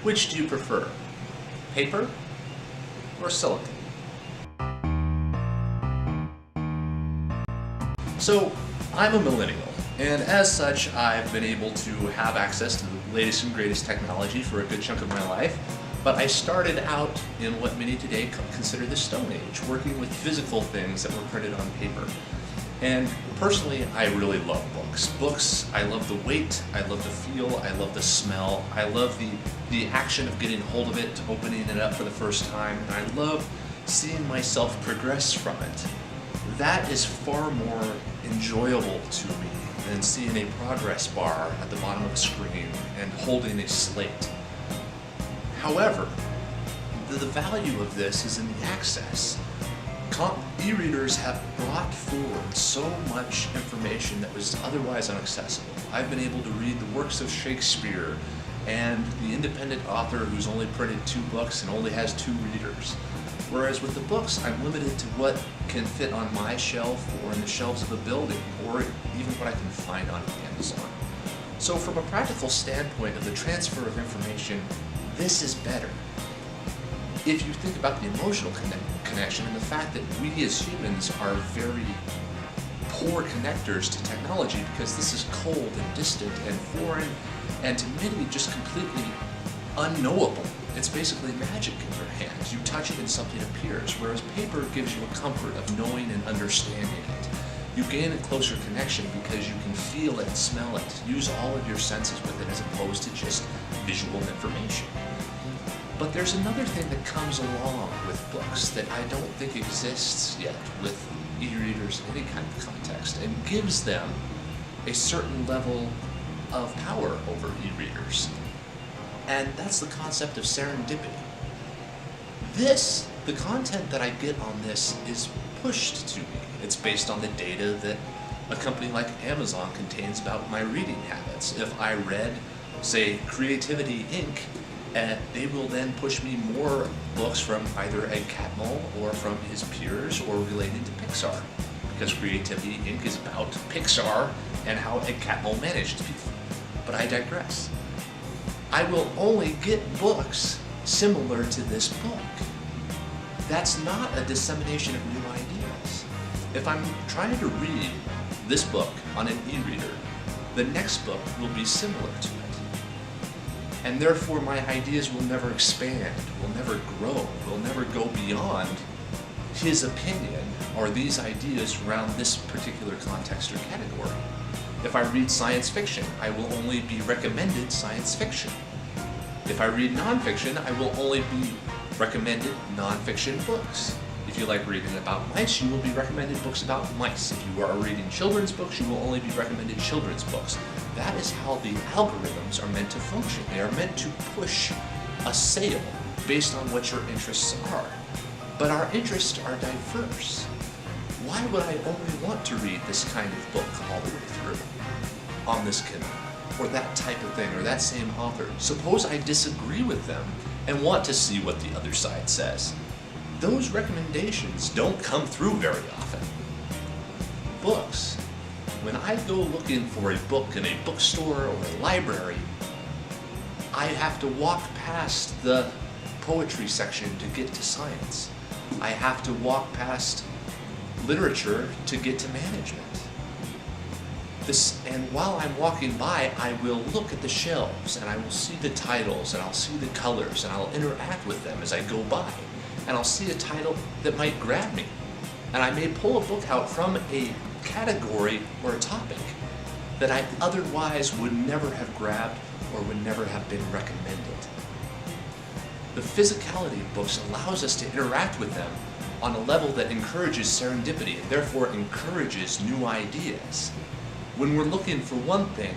Which do you prefer, paper or silicon? So, I'm a millennial, and as such, I've been able to have access to the latest and greatest technology for a good chunk of my life, but I started out in what many today consider the Stone Age, working with physical things that were printed on paper. And personally, I really love books. Books, I love the weight, I love the feel, I love the smell, I love the action of getting hold of it, opening it up for the first time, and I love seeing myself progress from it. That is far more enjoyable to me than seeing a progress bar at the bottom of a screen and holding a slate. However, the value of this is in the access. E-readers have brought forward so much information that was otherwise inaccessible. I've been able to read the works of Shakespeare and the independent author who's only printed 2 books and only has 2 readers. Whereas with the books, I'm limited to what can fit on my shelf or in the shelves of a building, or even what I can find on Amazon. So from a practical standpoint of the transfer of information, this is better. If you think about the emotional connection and the fact that we as humans are very poor connectors to technology because this is cold and distant and foreign and to many just completely unknowable. It's basically magic in your hands. You touch it and something appears, whereas paper gives you a comfort of knowing and understanding it. You gain a closer connection because you can feel it, smell it, use all of your senses with it as opposed to just visual information. But there's another thing that comes along with books that I don't think exists yet with e-readers in any kind of context and gives them a certain level of power over e-readers. And that's the concept of serendipity. The content that I get on this is pushed to me. It's based on the data that a company like Amazon contains about my reading habits. If I read, say, Creativity Inc., they will then push me more books from either Ed Catmull or from his peers or related to Pixar, because Creativity Inc. is about Pixar and how Ed Catmull managed people. But I digress. I will only get books similar to this book. That's not a dissemination of new ideas. If I'm trying to read this book on an e-reader, the next book will be similar to it. And therefore my ideas will never expand, will never grow, will never go beyond his opinion or these ideas around this particular context or category. If I read science fiction, I will only be recommended science fiction. If I read nonfiction, I will only be recommended nonfiction books. If you like reading about mice, you will be recommended books about mice. If you are reading children's books, you will only be recommended children's books. That is how the algorithms are meant to function. They are meant to push a sale based on what your interests are. But our interests are diverse. Why would I only want to read this kind of book all the way through on this Kindle, or that type of thing, or that same author? Suppose I disagree with them and want to see what the other side says. Those recommendations don't come through very often. Books. When I go looking for a book in a bookstore or a library, I have to walk past the poetry section to get to science. I have to walk past literature to get to management. And while I'm walking by, I will look at the shelves and I will see the titles and I'll see the colors and I'll interact with them as I go by. And I'll see a title that might grab me. And I may pull a book out from a category or a topic that I otherwise would never have grabbed or would never have been recommended. The physicality of books allows us to interact with them on a level that encourages serendipity and therefore encourages new ideas. When we're looking for one thing,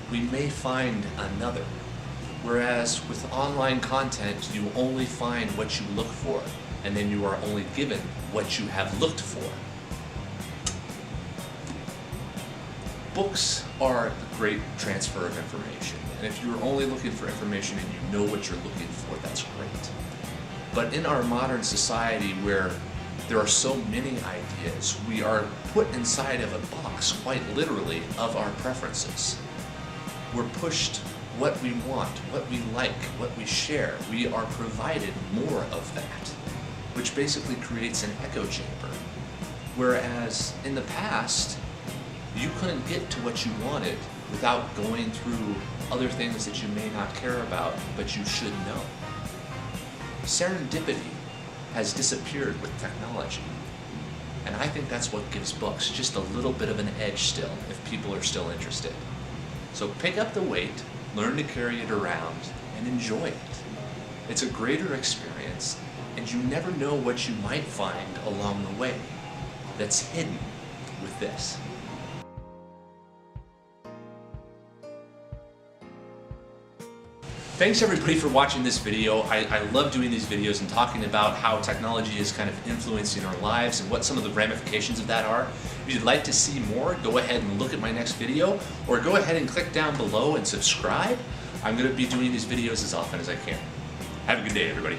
we may find another. Whereas with online content, you only find what you look for, and then you are only given what you have looked for. Books are a great transfer of information, and if you're only looking for information and you know what you're looking for, that's great. But in our modern society where there are so many ideas, we are put inside of a box, quite literally, of our preferences. We're pushed what we want, what we like, what we share. We are provided more of that, which basically creates an echo chamber. Whereas in the past, you couldn't get to what you wanted without going through other things that you may not care about, but you should know. Serendipity has disappeared with technology. And I think that's what gives books just a little bit of an edge still, if people are still interested. So pick up the weight, learn to carry it around, and enjoy it. It's a greater experience, and you never know what you might find along the way that's hidden with this. Thanks everybody for watching this video. I love doing these videos and talking about how technology is kind of influencing our lives and what some of the ramifications of that are. If you'd like to see more, go ahead and look at my next video, or go ahead and click down below and subscribe. I'm going to be doing these videos as often as I can. Have a good day, everybody.